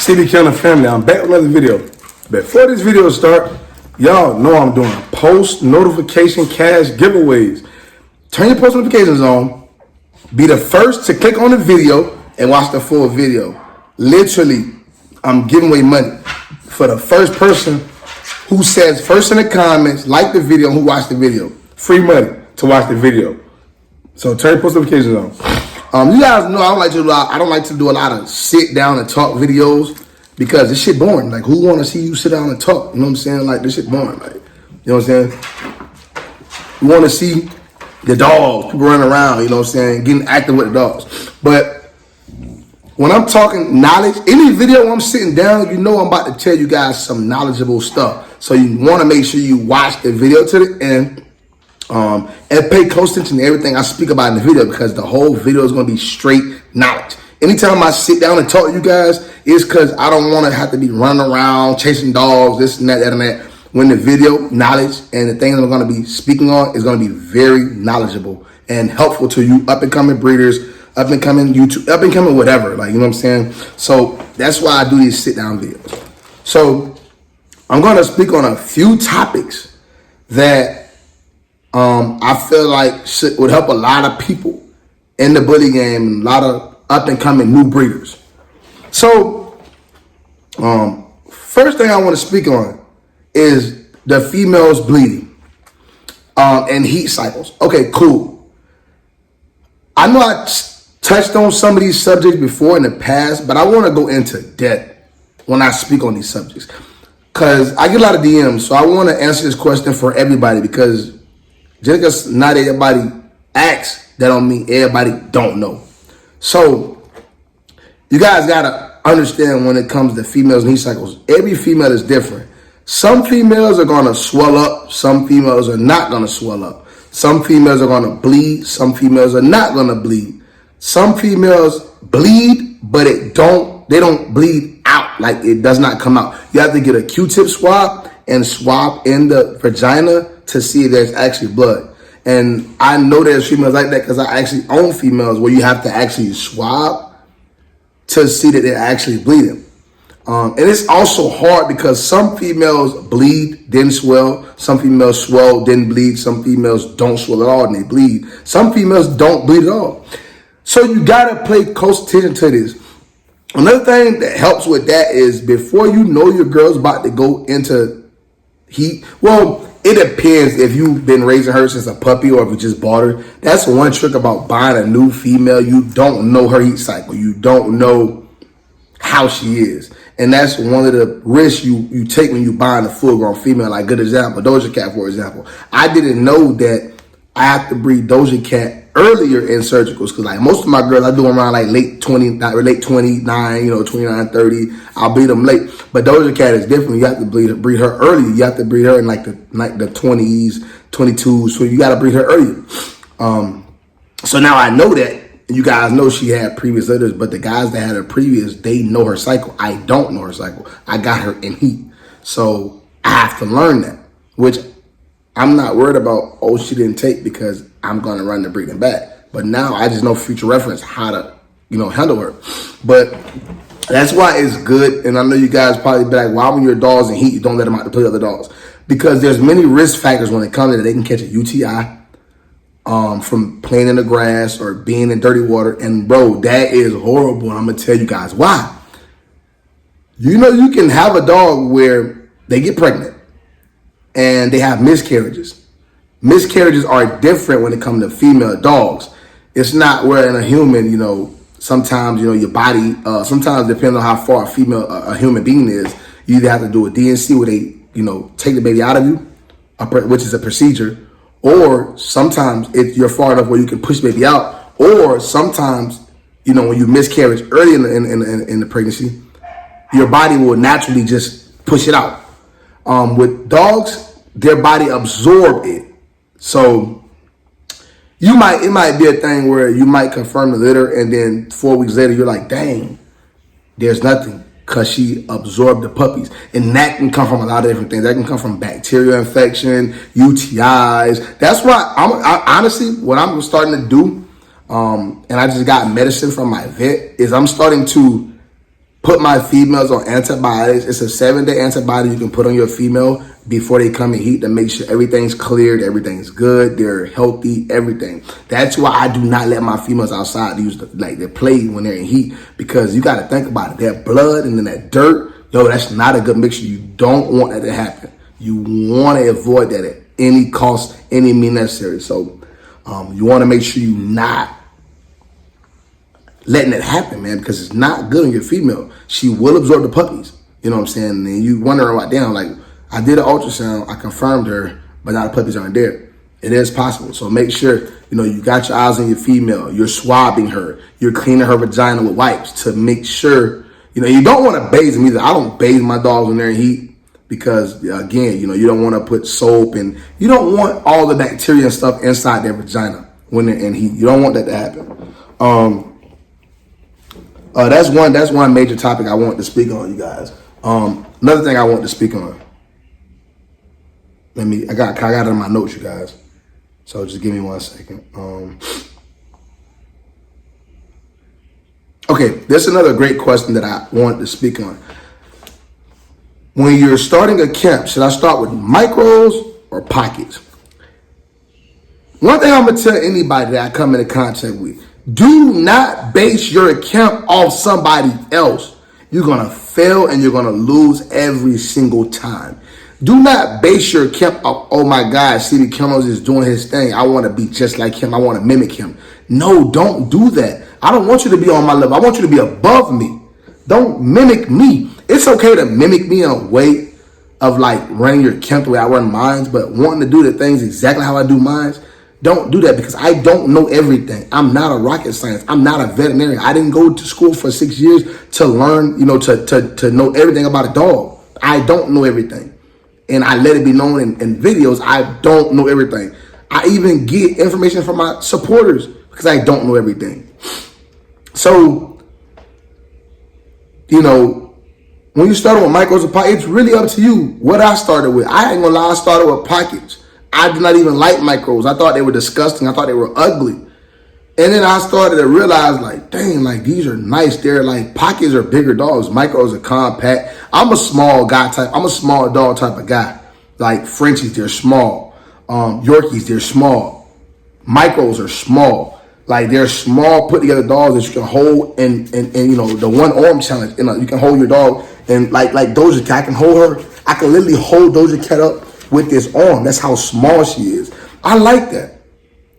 CBKENNELLS family, I'm back with another video. Before this video start, y'all know I'm doing post notification cash giveaways. Turn your post notifications on. Be the first to click on the video and watch the full video. Literally, I'm giving away money for the first person who says first in the comments, like the video, and who watched the video. Free money to watch the video. So turn your post notifications on. You guys know I don't like to do a lot of sit down and talk videos because this shit boring. Like, who want to see you sit down and talk? You know what I'm saying? Like, this shit boring. Like, you know what I'm saying? You want to see the dogs, people running around. You know what I'm saying? Getting active with the dogs. But when I'm talking knowledge, any video I'm sitting down, you know I'm about to tell you guys some knowledgeable stuff. So you want to make sure you watch the video to the end. And pay close attention to everything I speak about in the video because the whole video is going to be straight knowledge. Anytime I sit down and talk to you guys, it's because I don't want to have to be running around, chasing dogs, this and that, that and that. When the video, knowledge, and the things I'm going to be speaking on is going to be very knowledgeable and helpful to you up-and-coming breeders, up-and-coming YouTube, up-and-coming whatever. Like, you know what I'm saying? So that's why I do these sit-down videos. So I'm going to speak on a few topics that I feel like would help a lot of people in the bully game and a lot of up-and-coming new breeders. So, first thing I want to speak on is the females bleeding and heat cycles. Okay, cool. I know I touched on some of these subjects before in the past, but I want to go into depth when I speak on these subjects because I get a lot of DMs, so I want to answer this question for everybody because just because not everybody asks, that don't mean everybody don't know. So you guys gotta understand when it comes to females and heat cycles, every female is different. Some females are gonna swell up, some females are not gonna swell up. Some females are gonna bleed, some females are not gonna bleed. Some females bleed, but they don't bleed out, like it does not come out. You have to get a Q-tip swab and swab in the vagina to see if there's actually blood. And I know there's females like that because I actually own females where you have to actually swab to see that they're actually bleeding. And it's also hard because some females bleed, then swell. Some females swell, then bleed. Some females don't swell at all and they bleed. Some females don't bleed at all. So you gotta pay close attention to this. Another thing that helps with that is before you know your girl's about to go into heat, well, it depends if you've been raising her since a puppy or if you just bought her. That's one trick about buying a new female. You don't know her heat cycle. You don't know how she is. And that's one of the risks you take when you buying a full-grown female. Like, good example, Doja Cat, for example. I didn't know that I have to breed Doja Cat earlier in surgicals because like most of my girls, I do them around like late 29, 29, 30. I'll breed them late. But Doja Cat is different. You have to breed her early. You have to breed her in like the 20s, 22s. So you got to breed her earlier. So now I know that. You guys know she had previous litters, but the guys that had her previous, they know her cycle. I don't know her cycle. I got her in heat. So I have to learn that, which I'm not worried about, oh, she didn't take because I'm going to run the breeding back. But now I just know future reference how to, handle her. But that's why it's good. And I know you guys probably be like, why when your dog's in heat, you don't let them out to play other dogs? Because there's many risk factors when it comes to that. They can catch a UTI from playing in the grass or being in dirty water. And bro, that is horrible. And I'm going to tell you guys why. You can have a dog where they get pregnant and they have miscarriages. Miscarriages are different when it comes to female dogs. It's not where in a human, sometimes, your body, sometimes depending on how far a human being is, you either have to do a DNC where they, take the baby out of you, which is a procedure, or sometimes you're far enough where you can push the baby out, or sometimes, when you miscarriage early in the pregnancy, your body will naturally just push it out. With dogs, their body absorb it. So it might be a thing where you might confirm the litter and then 4 weeks later, you're like, dang, there's nothing because she absorbed the puppies. And that can come from a lot of different things. That can come from bacterial infection, UTIs. That's why I honestly, what I'm starting to do, and I just got medicine from my vet, is I'm starting to put my females on antibiotics. It's a 7-day antibiotic you can put on your female before they come in heat to make sure everything's cleared, everything's good, they're healthy, everything. That's why I do not let my females outside use they play when they're in heat, because you got to think about it. That blood and then that dirt, yo, that's not a good mixture. You don't want that to happen. You want to avoid that at any cost, any means necessary. So you want to make sure you're not letting it happen, man, because it's not good on your female. She will absorb the puppies. You know what I'm saying? And you wondering why, damn, like, I did an ultrasound, I confirmed her, but now the puppies aren't there. It is possible. So make sure, you got your eyes on your female. You're swabbing her. You're cleaning her vagina with wipes to make sure, you don't want to bathe them either. I don't bathe my dogs when they're in heat because, again, you don't want to put soap and you don't want all the bacteria and stuff inside their vagina when they're in heat. You don't want that to happen. That's one major topic I want to speak on, you guys. Another thing I want to speak on. I got it in my notes, you guys. So just give me 1 second. Okay, there's another great question that I want to speak on. When you're starting a camp, should I start with micros or pockets? One thing I'm gonna tell anybody that I come into contact with: do not base your camp off somebody else. You're gonna fail and you're gonna lose every single time. Do not base your camp off, oh my God, CBKENNELLS is doing his thing, I want to be just like him, I want to mimic him. No, don't do that. I don't want you to be on my level. I want you to be above me. Don't mimic me. It's okay to mimic me in a way of like running your camp the way I run mine, but wanting to do the things exactly how I do mine, don't do that, because I don't know everything. I'm not a rocket science. I'm not a veterinarian. I didn't go to school for 6 years to learn, to know everything about a dog. I don't know everything. And I let it be known in videos, I don't know everything. I even get information from my supporters because I don't know everything. So, when you start with micros or pockets, it's really up to you what I started with. I ain't gonna lie, I started with pockets. I did not even like micros. I thought they were disgusting. I thought they were ugly. And then I started to realize, like, dang, like, these are nice. They're like, pockets are bigger dogs. Micros are compact. I'm a small guy type. I'm a small dog type of guy. Like, Frenchies, they're small. Yorkies, they're small. Micros are small. Like, they're small, put together dogs that you can hold and the one arm challenge. You can hold your dog and like Doja Cat, I can hold her. I can literally hold Doja Cat up with this arm. That's how small she is. I like that.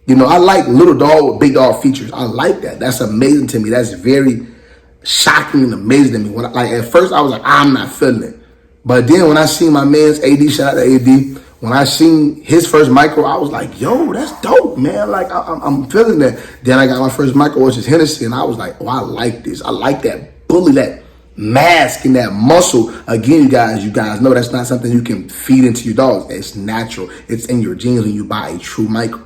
I like little dog with big dog features. I like that. That's amazing to me. That's very shocking and amazing to me. At first I was like, I'm not feeling it. But then when I seen my man's AD, shout out to AD, when I seen his first micro, I was like, yo, that's dope, man. Like, I'm feeling that. Then I got my first micro, which is Hennessy, and I was like, oh, I like this. I like that bully, that mask and that muscle. Again, you guys know that's not something you can feed into your dogs. It's natural. It's in your genes when you buy a true micro.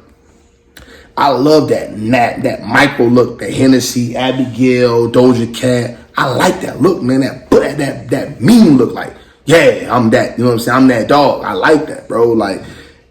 I love that micro look, that Hennessy, Abigail, Doja Cat. I like that look, man. That mean look, like, yeah, I'm that. You know what I'm saying? I'm that dog. I like that, bro. Like,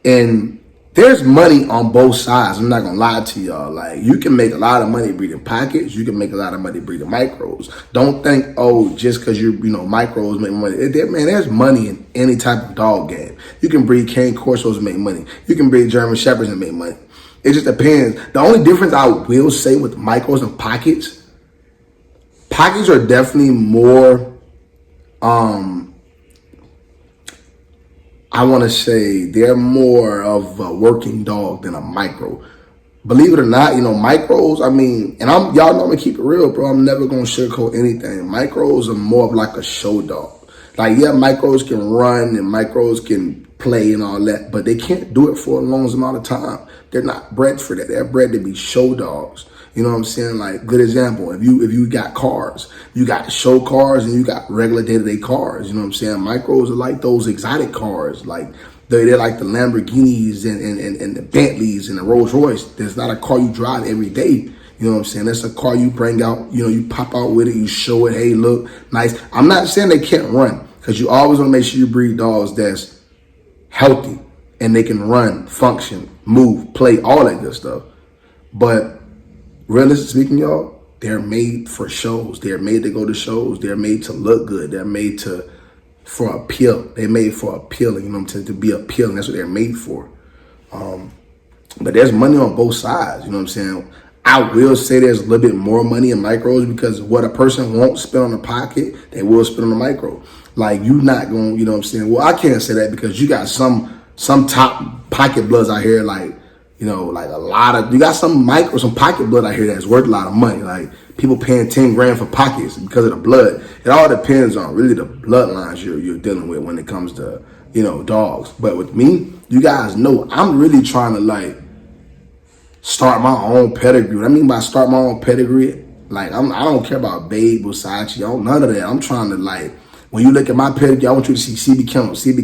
and there's money on both sides. I'm not gonna lie to y'all. Like, you can make a lot of money breeding pockets. You can make a lot of money breeding micros. Don't think, oh, just because micros make money. Man, there's money in any type of dog game. You can breed cane corsos and make money. You can breed German shepherds and make money. It just depends. The only difference I will say with micros and pockets are definitely more, I want to say they're more of a working dog than a micro. Believe it or not, micros, and y'all know I'm going to keep it real, bro. I'm never going to sugarcoat anything. Micros are more of like a show dog. Like, yeah, micros can run and micros can play and all that, but they can't do it for a long amount of time. They're not bred for that. They're bred to be show dogs. You know what I'm saying? Like, good example. If you got cars, you got show cars and you got regular day-to-day cars. You know what I'm saying? Micros are like those exotic cars. Like, they're like the Lamborghinis and the Bentleys and the Rolls Royce. There's not a car you drive every day. You know what I'm saying? That's a car you bring out, you pop out with it, you show it, hey, look, nice. I'm not saying they can't run, because you always want to make sure you breed dogs that's healthy and they can run, function, move, play, all that good stuff. But realistically speaking, y'all, They're made for shows. They're made to go to shows. They're made to look good. They're made for appeal. They're made for appealing, you know what I'm saying, to be appealing. That's what they're made for. But there's money on both sides, you know what I'm saying? I will say there's a little bit more money in micros because what a person won't spend on the pocket, they will spend on the micro. Like, you not going, you know what I'm saying? Well, I can't say that because you got some top pocket bloods out here, like, you know, like a lot of, you got some pocket blood out here that's worth a lot of money. Like, people paying 10 grand for pockets because of the blood. It all depends on really the bloodlines you're dealing with when it comes to, you know, dogs. But with me, you guys know I'm really trying to, like, start my own pedigree. What I mean by start my own pedigree, like, I don't care about Babe, Versace, none of that. I'm trying to, like, when you look at my pedigree, I want you to see CB Kennels in the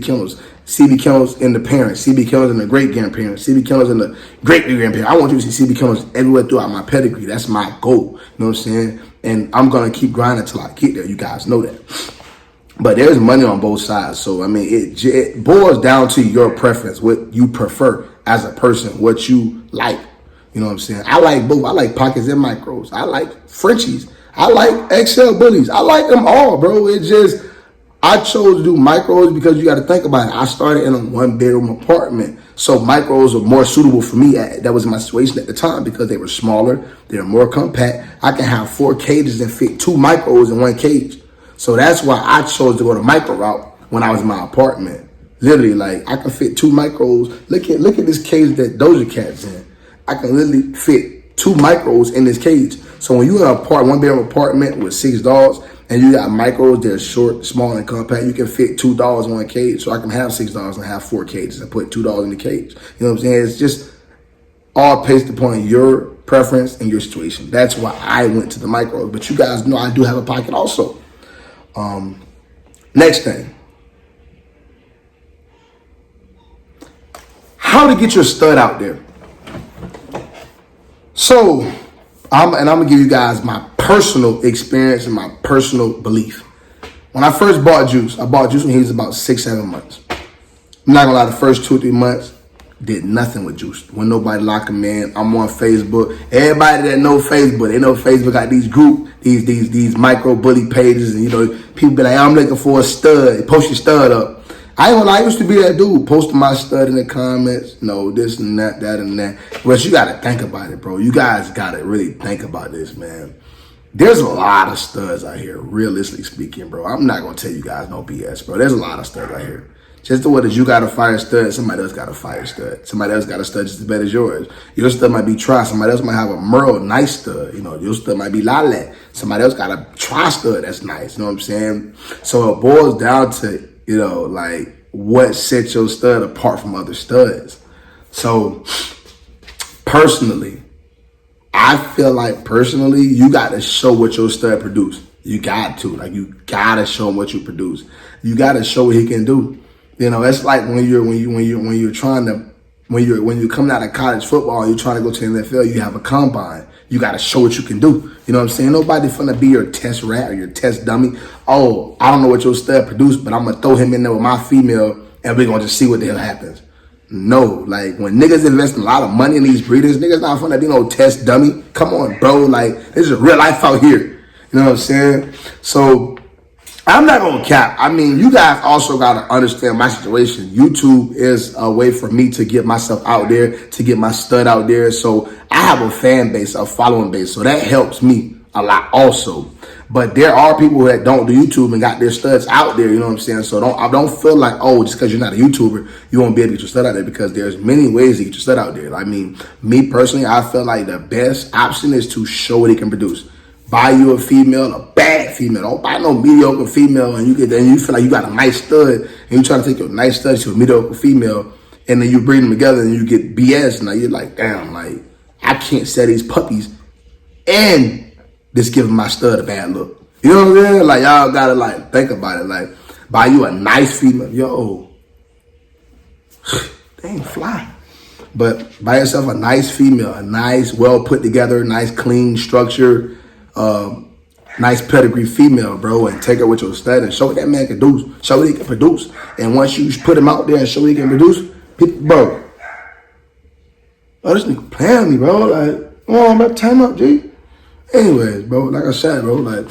parents, CB Kennels in the great-grandparents, CB Kennels in the great-grandparents. I want you to see CB Kennels everywhere throughout my pedigree. That's my goal. You know what I'm saying? And I'm going to keep grinding until I get there. You guys know that. But there's money on both sides. So, I mean, it boils down to your preference, what you prefer as a person, what you like. You know what I'm saying? I like both. I like pockets and micros. I like Frenchies. I like XL bullies. I like them all, bro. It just, I chose to do micros because you got to think about it. I started in a 1-bedroom apartment. So micros are more suitable for me. That was my situation at the time because they were smaller. They were more compact. I can have 4 cages and fit 2 micros in 1 cage. So that's why I chose to go the micro route when I was in my apartment. Literally, like, I can fit 2 micros. Look at this cage that Doja Cat's in. I can literally fit 2 micros in this cage. So when you're in a 1-bedroom apartment with 6 dogs and you got micros, they're short, small, and compact, you can fit 2 dogs in 1 cage. So I can have 6 dogs and have 4 cages and put 2 dogs in the cage. You know what I'm saying? It's just all based upon your preference and your situation. That's why I went to the micros. But you guys know I do have a pocket also. Next thing. How to get your stud out there. So, I'm going to give you guys my personal experience and my personal belief. When I first bought Juice, I bought Juice when he was about 6-7 months. I'm not going to lie, the first 2-3 months, did nothing with Juice. When nobody lock him in, I'm on Facebook. Everybody that know Facebook, they know Facebook got these these micro bully pages, and, you know, people be like, I'm looking for a stud. Post your stud up. I ain't gonna lie, I used to be that dude, posting my stud in the comments, no, this and that, that and that. But you gotta think about it, bro. You guys gotta really think about this, man. There's a lot of studs out here, realistically speaking, bro. I'm not gonna tell you guys no BS, bro. There's a lot of studs out here. Just the way that you got a fire stud, somebody else got a fire stud. Somebody else got a stud just as bad as yours. Your stud might be tri. Somebody else might have a Merle, nice stud. You know, your stud might be Lilac. Somebody else got a tri stud that's nice. You know what I'm saying? So it boils down to, you know, like, what sets your stud apart from other studs. So personally, I feel like you got to show what your stud produce. You got to, like, you got to show him what you produce. You got to show what he can do. You know, it's like when you're coming out of college football and you're trying to go to the NFL, you have a combine. You got to show what you can do. You know what I'm saying? Nobody finna be your test rat or your test dummy. Oh, I don't know what your stud produced, but I'm going to throw him in there with my female and we're going to just see what the hell happens. No, like, when niggas invest a lot of money in these breeders, niggas not finna be no test dummy. Come on, bro. Like, this is real life out here. You know what I'm saying? So I'm not going to cap. I mean, you guys also got to understand my situation. YouTube is a way for me to get myself out there, to get my stud out there. So I have a fan base, a following base. So that helps me a lot also. But there are people that don't do YouTube and got their studs out there, you know what I'm saying? So I don't feel like, oh, just because you're not a YouTuber, you won't be able to get your stud out there, because there's many ways to get your stud out there. I mean, me personally, I feel like the best option is to show what he can produce. Buy you a female, a bad female. Don't buy no mediocre female and you feel like you got a nice stud and you trying to take your nice stud to a mediocre female, and then you bring them together and you get BS, and now you're like, damn, like, I can't sell these puppies and this giving my stud a bad look. You know what I'm saying? Like, y'all gotta, like, think about it. Like, buy you a nice female. Yo, they ain't fly. But buy yourself a nice female, a nice, well put together, nice, clean, structured, nice pedigree female, bro, and take her with your stud and show what that man can do. Show what he can produce. And once you put him out there and show what he can produce, people, bro, oh, this nigga playing me, bro. Like, come on, man, time up, G. Anyways, bro, like I said, bro, like,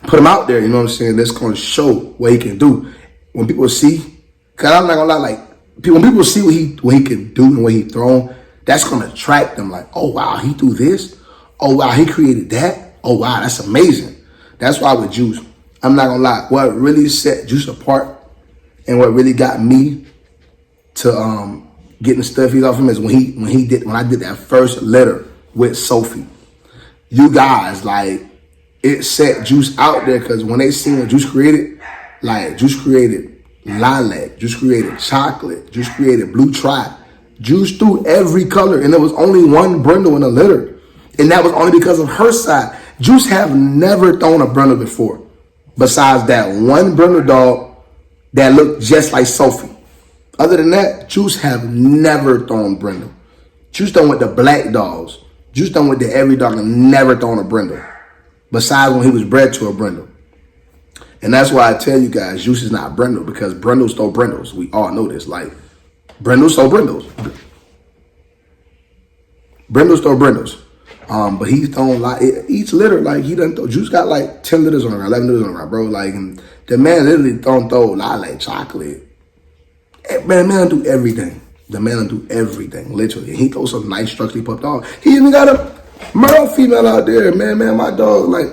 put him out there, you know what I'm saying? That's going to show what he can do. When people see, because I'm not going to lie, like, when people see what he can do and what he thrown, that's going to attract them. Like, oh, wow, he do this? Oh, wow, he created that? Oh, wow, that's amazing. That's why with Juice, I'm not going to lie, what really set Juice apart and what really got me to getting stuff he's off him is when I did that first letter with Sophie. You guys, like, it set Juice out there because when they seen what Juice created, like, Juice created lilac, Juice created chocolate, Juice created blue tri. Juice threw every color, and there was only one brindle in the litter. And that was only because of her side. Juice have never thrown a brindle before, besides that one brindle dog that looked just like Sophie. Other than that, Juice have never thrown brindle. Juice done with the black dogs. Juice done with the every dog and never thrown a brindle. Besides when he was bred to a brindle. And that's why I tell you guys, Juice is not brindle, because brindles throw brindles. We all know this. Like, brindles throw brindles. Brindles throw brindles. But he's thrown like each litter, like he done throw. Juice got like 10 litters on the ground, 11 litters on the ground, bro. Like, and the man literally throw lilac, chocolate. Man do everything. The man do everything, literally. He throws some nice structurally pupped dog. He even got a Merle female out there, man. My dog, like,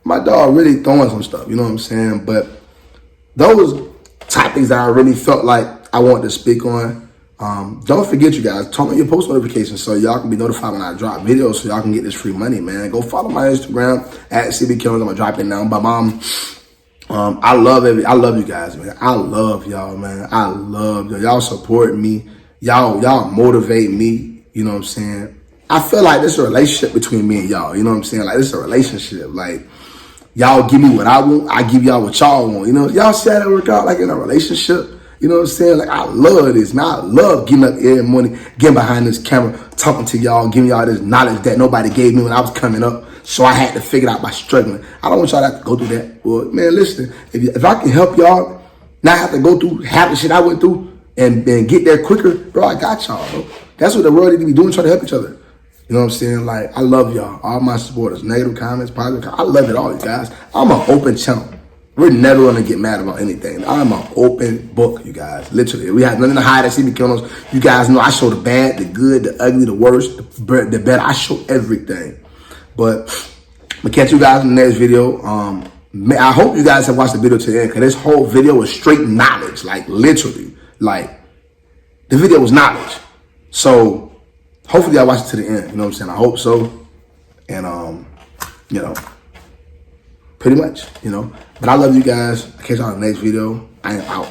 my dog really throwing some stuff, you know what I'm saying? But those topics that I really felt like I wanted to speak on, don't forget, you guys, turn on your post notifications so y'all can be notified when I drop videos so y'all can get this free money, man. Go follow my Instagram at CBKENNELLS. I'm gonna drop it now. But I love you guys, man. I love y'all, man. I love y'all. Y'all support me. Y'all motivate me. You know what I'm saying? I feel like this is a relationship between me and y'all. You know what I'm saying? Like, this is a relationship. Like, y'all give me what I want. I give y'all what y'all want. You know, y'all see how that work out like in a relationship. You know what I'm saying? Like, I love this, man. I love getting up every morning, getting behind this camera, talking to y'all, giving y'all this knowledge that nobody gave me when I was coming up. So I had to figure it out by struggling. I don't want y'all to have to go through that. Well, man, listen, if I can help y'all not have to go through half the shit I went through and get there quicker, bro, I got y'all, bro. That's what the world need to be doing, trying to help each other. You know what I'm saying? Like, I love y'all, all my supporters, negative comments, positive comments. I love it all, you guys. I'm an open channel. We're never going to get mad about anything. I'm an open book, you guys. Literally. We have nothing to hide at CBKENNELLS. You guys know I show the bad, the good, the ugly, the worst, the better. I show everything. But we'll catch you guys in the next video. I hope you guys have watched the video to the end, because this whole video was straight knowledge. Like, literally. Like, the video was knowledge. So, hopefully y'all watch it to the end. You know what I'm saying? I hope so. And, you know, pretty much, you know. But I love you guys. I'll catch y'all in the next video. I am out.